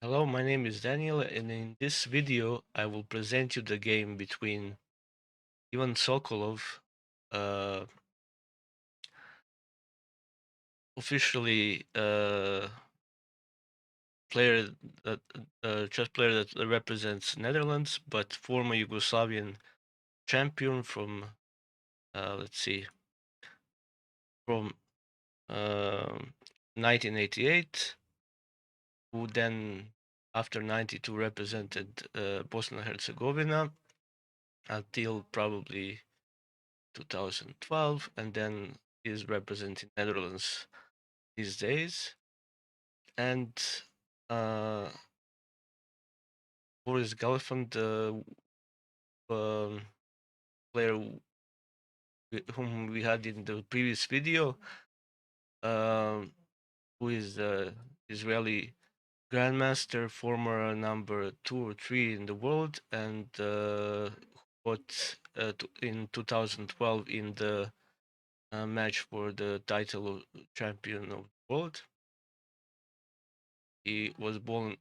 Hello, my name is Daniel, and in this video, I will present you the game between Ivan Sokolov, uh, officially player that chess player that represents Netherlands, but former Yugoslavian champion from let's see, from 1988, who then after 92 represented Bosnia and Herzegovina until probably 2012, and then is representing Netherlands these days. And uh, Boris Gelfand, the player whom we had in the previous video, um, who is the Israeli grandmaster, former number 2 or 3 in the world, and fought in 2012 in the match for the title of champion of the world. He was born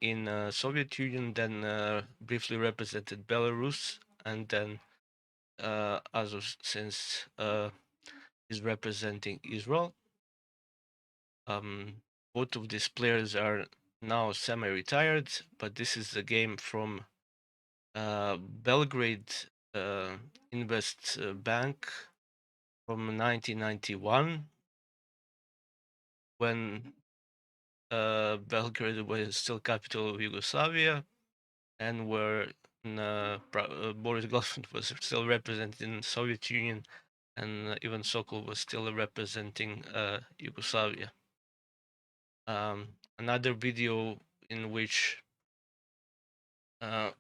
in Soviet Union, then briefly represented Belarus, and then as of since is representing Israel. Um, Both of these players are now semi-retired, but this is the game from Belgrade Invest Bank from 1991, when Belgrade was still capital of Yugoslavia, and where Boris Gelfand was still representing Soviet Union, and Ivan Sokol was still representing Yugoslavia. Another video in uh,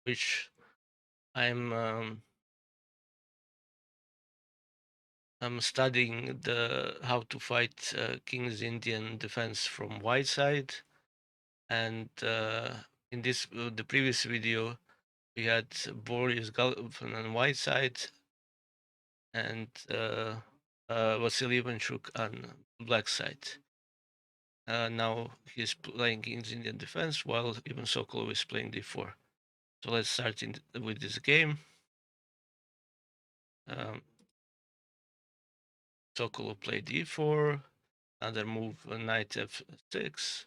which I'm um, I'm studying the how to fight King's Indian defense from white side, and in this the previous video we had Boris Gelfand on white side, and Vasily Ivanchuk on black side. Now he's playing King's Indian defense while Ivan Sokolov is playing d4. So let's start with this game. Um, Sokolov played d4, another move knight f6,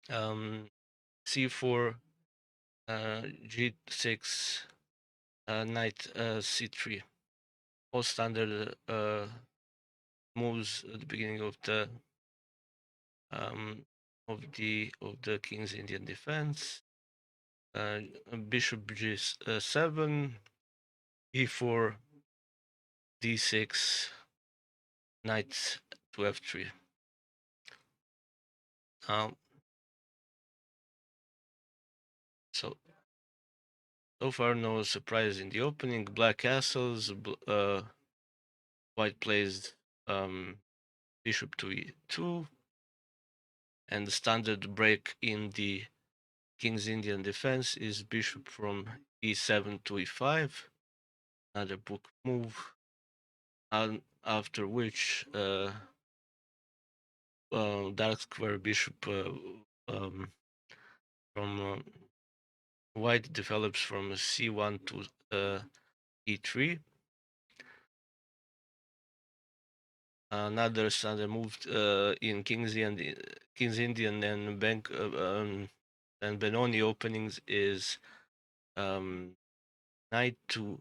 c4, g6, knight c3. All standard moves at the beginning um, of the King's Indian defense. Bishop g7, e4, d6, knight to f3. Um, so so far no surprise in the opening. Black castles, white plays bishop to e2, and the standard break in the King's Indian defense is bishop from e7 to e5. Another book move, and after which dark square bishop from white develops from c1 to e3. Another standard move in King's Indian and Benoni openings is knight to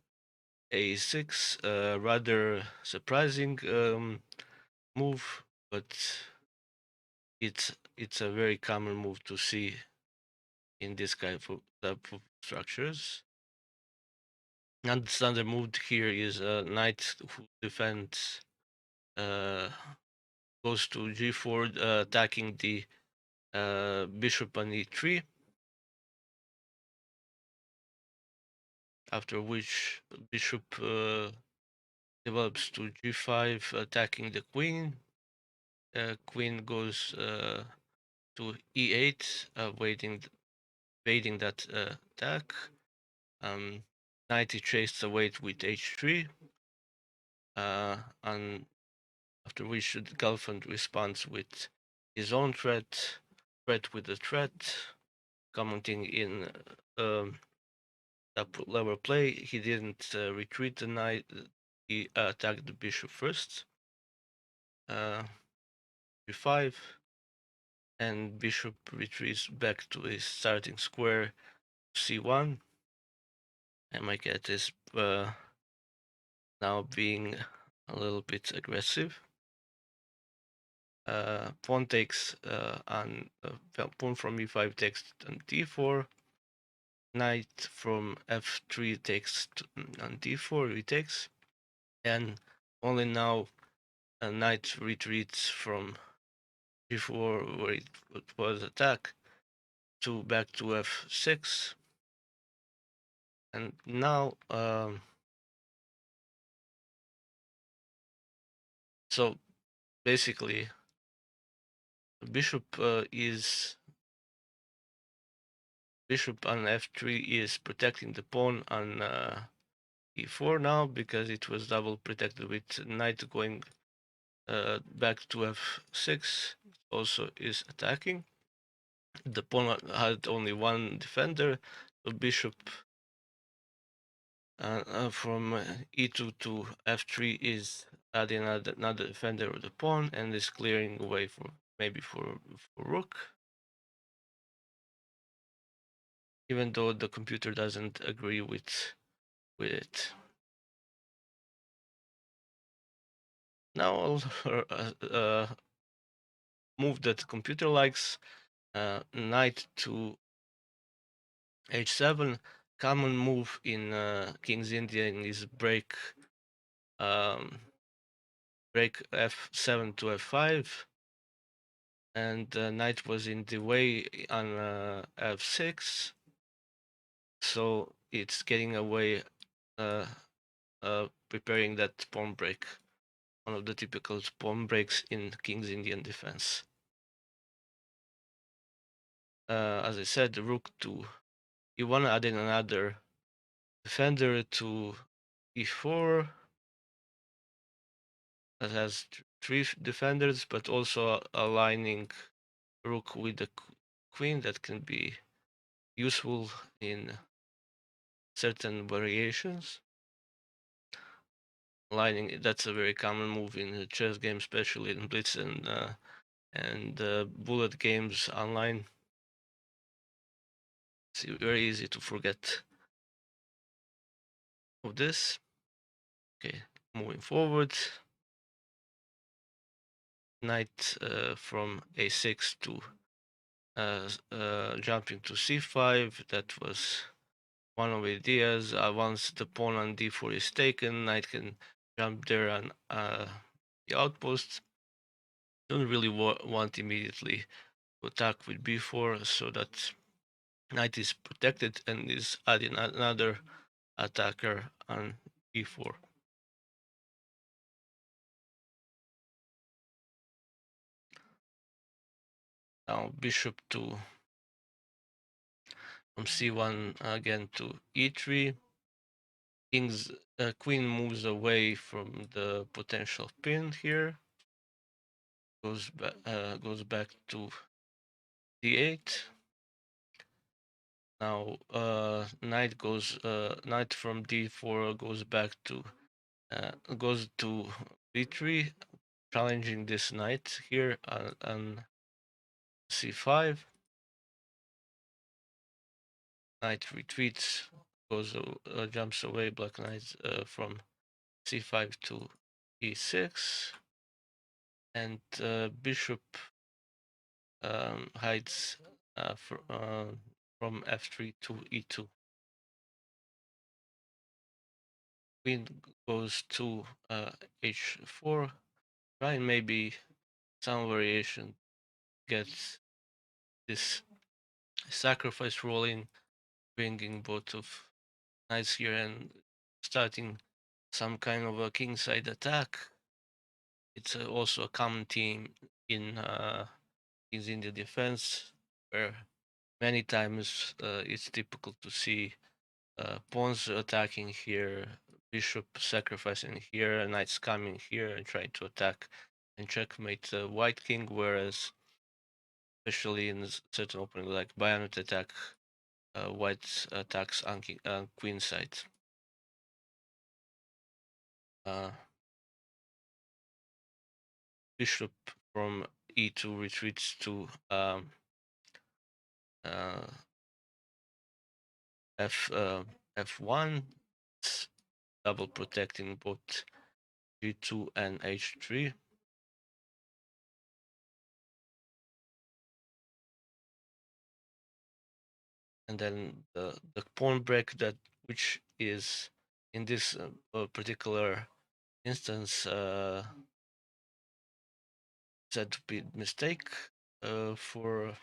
a6. Rather surprising move, but it's a very common move to see in this type of structures. And the standard move here is knight who defends goes to g4, attacking the bishop on e3. After which bishop develops to g5, attacking the queen. Queen goes to e8, evading that attack. Knight chased away with h3, and after which Gelfand responds with his own threat with a threat, commenting in that level play. He didn't retreat the knight, he attacked the bishop first. G5, and bishop retreats back to his starting square, c1. And my cat is now being a little bit aggressive. Pawn takes on pawn from e5 takes on d4. Knight from f3 takes on d4, retakes, and only now a knight retreats from g4 where it was attack to back to f6, and now so basically bishop is bishop on f3 is protecting the pawn on e4 now, because it was double protected with knight going back to f6. Also is attacking. The pawn had only one defender, so bishop from e2 to f3 is adding another defender of the pawn and is clearing away for maybe for rook, even though the computer doesn't agree with it. Now I'll move that the computer likes, knight to h7. Common move in King's Indian is break f7 to f5, and knight was in the way on f6, so it's getting away, preparing that pawn break, one of the typical pawn breaks in King's Indian defense. As I said, the rook to e1, adding another defender to e4 that has three defenders, but also aligning rook with the queen that can be useful in certain variations. Aligning, that's a very common move in the chess game, especially in Blitz and bullet games online. It's very easy to forget of this. Okay, moving forward. Knight from a6 to jumping to c5. That was one of the ideas. Once the pawn on d4 is taken, knight can jump there on the outpost. Don't really want immediately to attack with b4, so that knight is protected and is adding another attacker on e4. Now bishop to from c1 again to e3. King's queen moves away from the potential pin here. Goes back to d8. Now knight from d4 goes back to goes to b3, challenging this knight here on c5. Knight retreats, jumps away. Black knight from c5 to e6, and bishop hides from f3 to e2. Queen goes to h4. Try and maybe some variation gets this sacrifice rolling, bringing both of knights here and starting some kind of a kingside attack. It's also a common theme in King's Indian defense, where many times it's typical to see pawns attacking here, bishop sacrificing here, knights coming here and trying to attack and checkmate the white king, whereas especially in certain opening like bayonet attack, white attacks on queen side. Uh, Bishop from e2 retreats to uh, f1, double protecting both g2 and h3. And then the pawn break, that which is in this particular instance said to be mistake for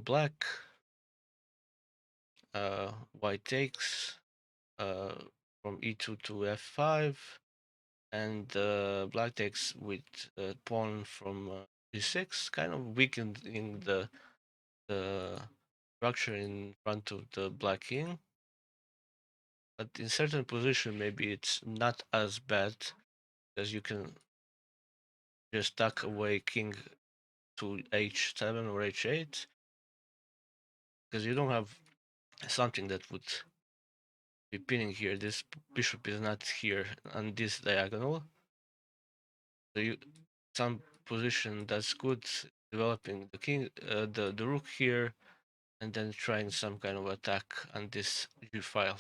black. White takes from e2 to f5, and black takes with pawn from g6, kind of weakening the structure in front of the black king. But in certain position, maybe it's not as bad, because you can just tuck away king to h7 or h8, because you don't have something that would be pinning here. This bishop is not here on this diagonal. So you, some position that's good, developing the king, the rook here, and then trying some kind of attack on this g file.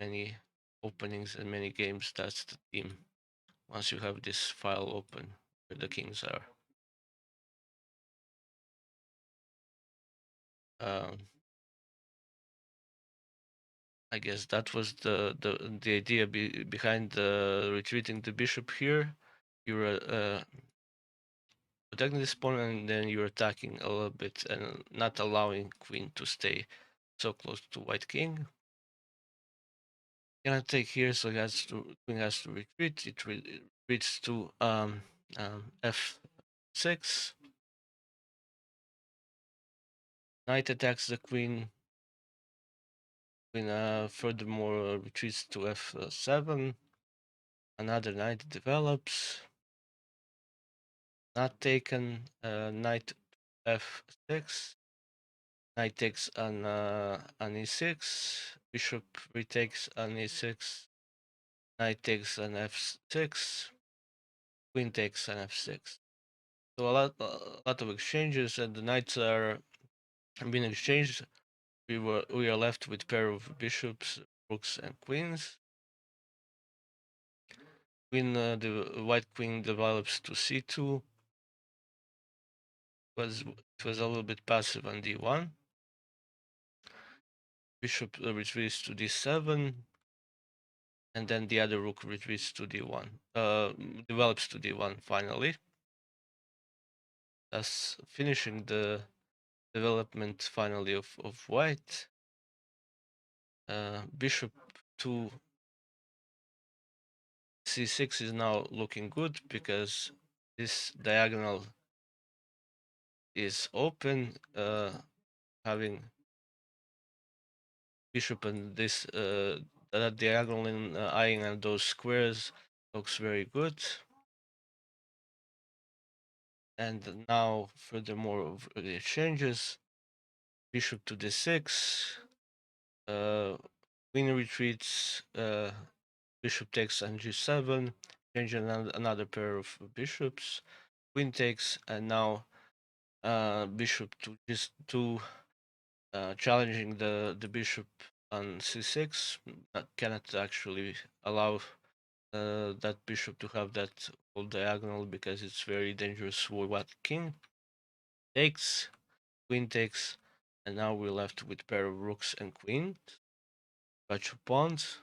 Many openings and many games. That's the theme. Once you have this file open where the kings are. Um, I guess that was the idea behind retreating the bishop here. You're protecting this pawn, and then you're attacking a little bit and not allowing queen to stay so close to white king. Cannot take here, so queen has to retreat. It retreats to f6. Knight attacks the queen. Queen furthermore retreats to f7. Another knight develops. Not taken. Knight f6. Knight takes on e6. Bishop retakes on e6. Knight takes on f6. Queen takes on f6. So a lot of exchanges, and the knights are being exchanged. We are left with pair of bishops, rooks, and queens. The white queen develops to c2. It was a little bit passive on d1. Bishop retreats to d7, and then the other rook retreats to d1. Develops to d1 finally, thus finishing the development finally of white. Bishop to c6 is now looking good, because this diagonal is open, having bishop and this that diagonal in eyeing on those squares looks very good. And now furthermore of the exchanges, bishop to d6, queen retreats, bishop takes on g7, changing another pair of bishops, queen takes, and now bishop to just to challenging the bishop on c6. Cannot actually allow that bishop to have that whole diagonal, because it's very dangerous for white king. Takes, queen takes, and now we're left with pair of rooks and queens. Gotcha pawns.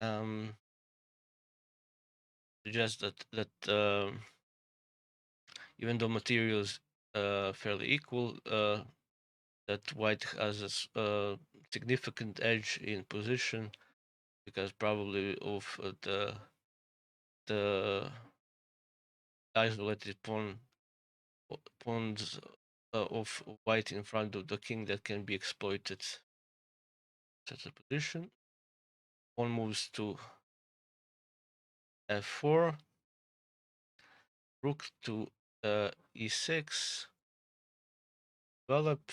Um, Suggest that even though material is fairly equal, that white has a significant edge in position, because probably of the isolated pawns of white in front of the king that can be exploited. Set a position. Pawn moves to f4, rook to e6, develop.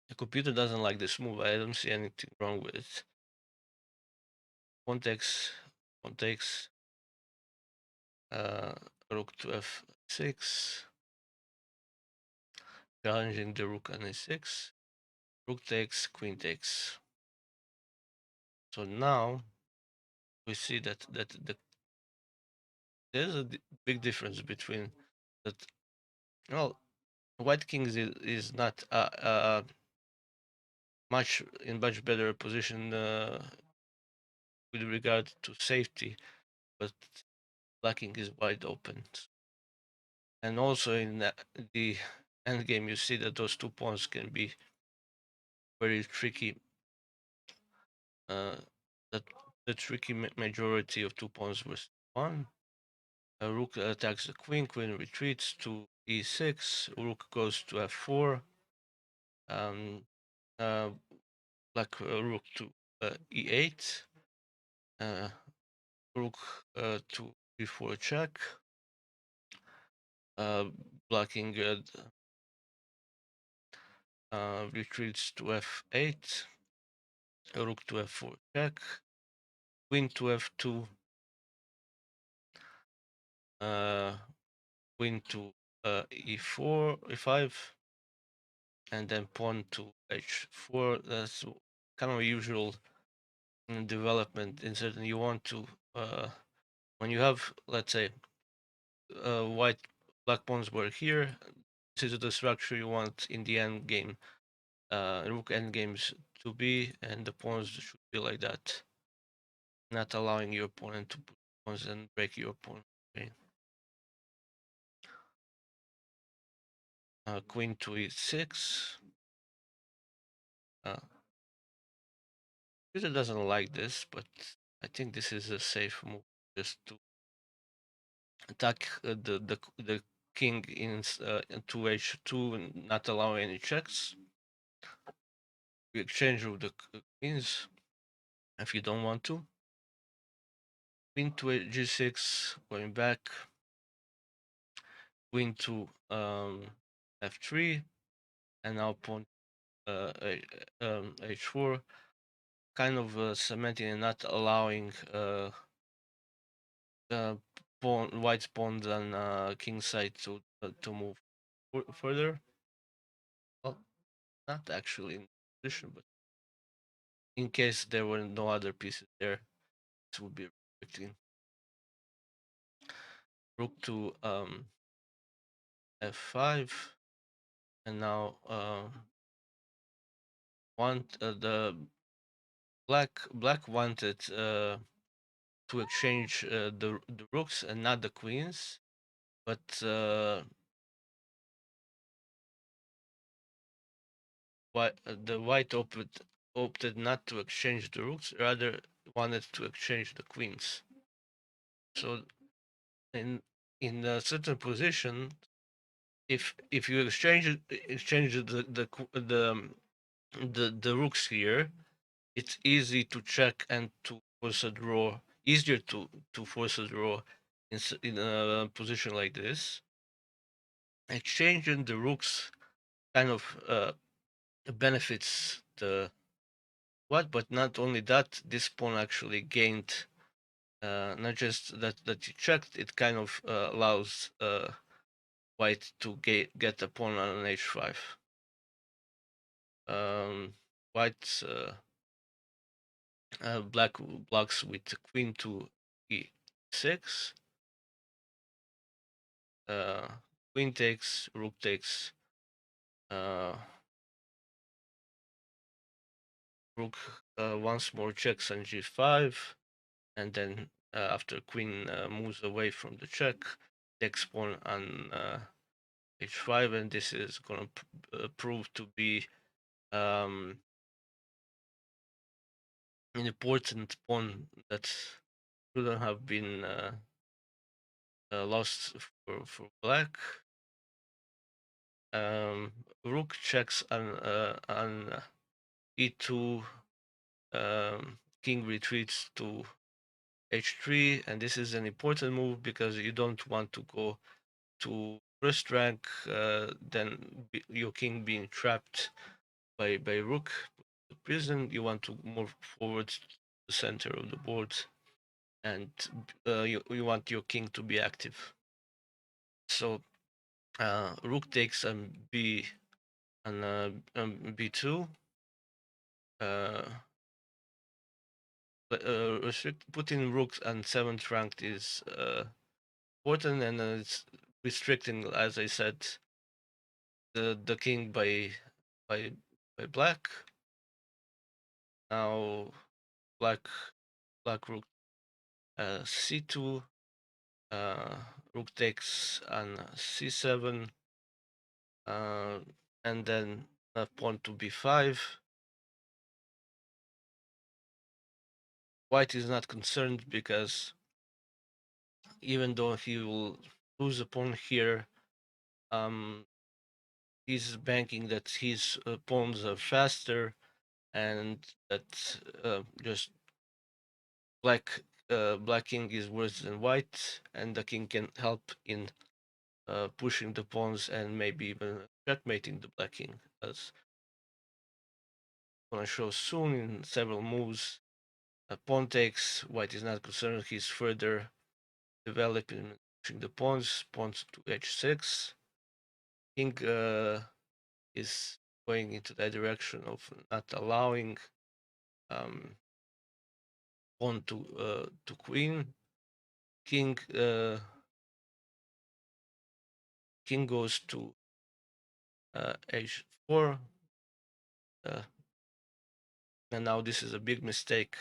The computer doesn't like this move. I don't see anything wrong with it. Pawn takes, rook to f6, challenging the rook on e6, rook takes, queen takes. So now we see that there's a big difference between that. Well, white king is not much better position with regard to safety, but black king is wide open. And also in the endgame, you see that those 2 pawns can be very tricky. That the tricky majority of 2 pawns was one. A rook attacks the queen. Queen retreats to e6. Rook goes to f4. Um, uh, Black rook to e8. Rook to b4 check. Blocking retreats to f8. Rook to f4 check. Queen to f2. Queen to e4, e5, and then pawn to h4. That's kind of usual development in certain. You want to when you have, let's say, black pawns were here. This is the structure you want in the end game. Rook endgames to be, and the pawns should be like that, not allowing your opponent to put pawns and break your pawn. Okay. Queen to e6. Peter doesn't like this, but I think this is a safe move, just to attack the king into h2 and not allow any checks. We exchange with the queens if you don't want to. Queen to g6, going back. Queen to f3, and now pawn h4, kind of cementing and not allowing the white pawns on king side to move further. Well, not actually in position, but in case there were no other pieces there, this would be restricting. Rook to f5, and now the black wanted to exchange the rooks and not the queens, but the white opted not to exchange the rooks, rather wanted to exchange the queens. So in a certain position, if you exchange the rooks here, it's easy to check and to force a draw. Easier to force a draw in a position like this. Exchanging the rooks kind of benefits the what, but not only that, this pawn actually gained not just that you checked. It kind of allows white to get a pawn on an h5. White black blocks with queen to e6. Queen takes, rook takes. Rook once more checks on g5, and then after queen moves away from the check, takes pawn on h5, and this is going to prove to be an important pawn that shouldn't have been lost for black. Rook checks on e2. King retreats to h3, and this is an important move because you don't want to go to first rank, then your king being trapped by rook to prison. You want to move forward to the center of the board, and you want your king to be active. So rook takes b and b2. Putting rooks and seventh ranked is important, and it's restricting, as I said, the king by by black. Now black rook c2, uh, rook takes on c7, uh, and then pawn to b5. White is not concerned because even though he will lose a pawn here, um, he's banking that his pawns are faster, and that just black king is worse than white, and the king can help in pushing the pawns and maybe even checkmating the black king, as I'm gonna show soon in several moves. Pawn takes, white is not concerned, he's further developing pushing the pawns to h6. King is going into that direction of not allowing um, pawn to queen. King king goes to h4, uh, and now this is a big mistake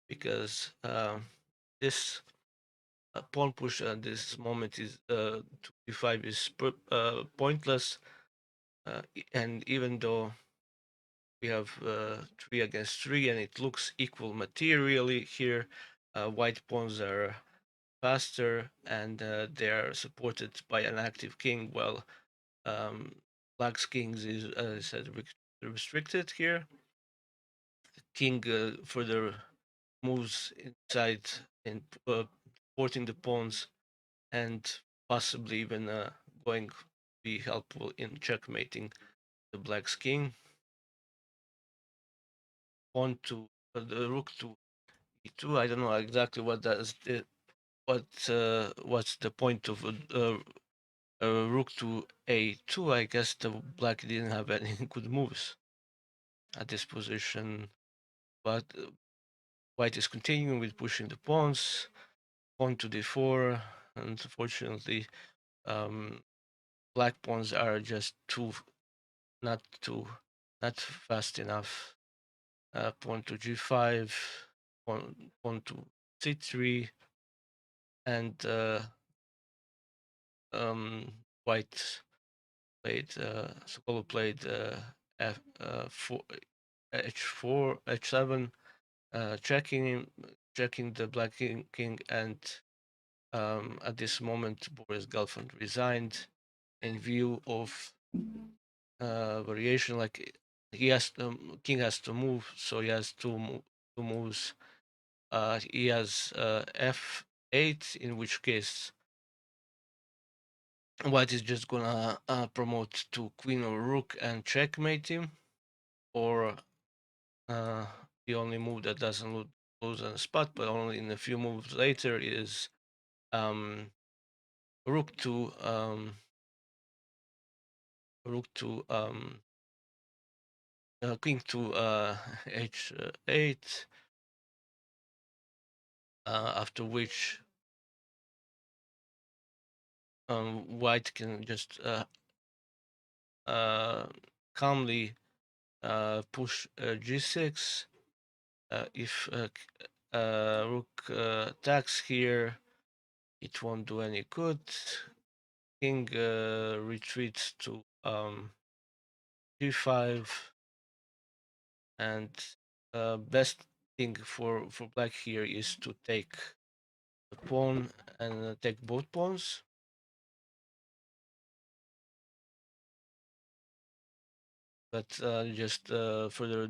because this pawn push at this moment is to b5 is pointless, and even though we have 3 against 3 and it looks equal materially here, white pawns are faster and they are supported by an active king, while um, black's kings is, as I said, restricted here. King further moves inside and porting the pawns, and possibly even going to be helpful in checkmating the black's king. Pawn to the rook to e2. I don't know exactly what that is. What's the point of rook to a2? I guess the black didn't have any good moves at this position, but white is continuing with pushing the pawns. Pawn to d4. Unfortunately, um, black pawns are just not too not fast enough. Pawn to g5, pawn to c3, and white played Sokolo played f4, h4, h7, checking the black king, and at this moment Boris Gelfand resigned in view of variation. Like king has to move, so he has two moves. He has f8, in which case white is just gonna promote to queen or rook and checkmate him, or the only move that doesn't lose on the spot, but only in a few moves later, is um, rook to king to h8, after which white can just uh, calmly push g6. If rook attacks here, it won't do any good. King retreats to g5, and best thing for black here is to take the pawn and take both pawns. But just further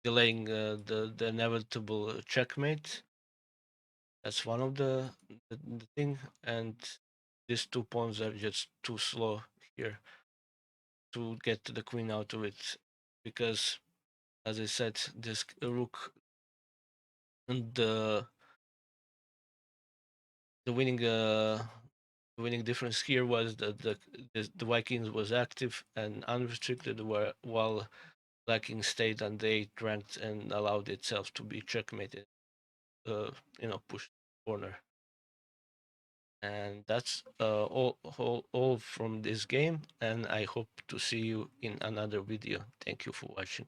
delaying the inevitable checkmate. That's one of the thing, and these two pawns are just too slow here to get the queen out of it, because, as I said, this rook and the winning difference here was that the Vikings was active and unrestricted, while Black King stayed on the 8th ranked and allowed itself to be checkmated, pushed corner. And that's all from this game. And I hope to see you in another video. Thank you for watching.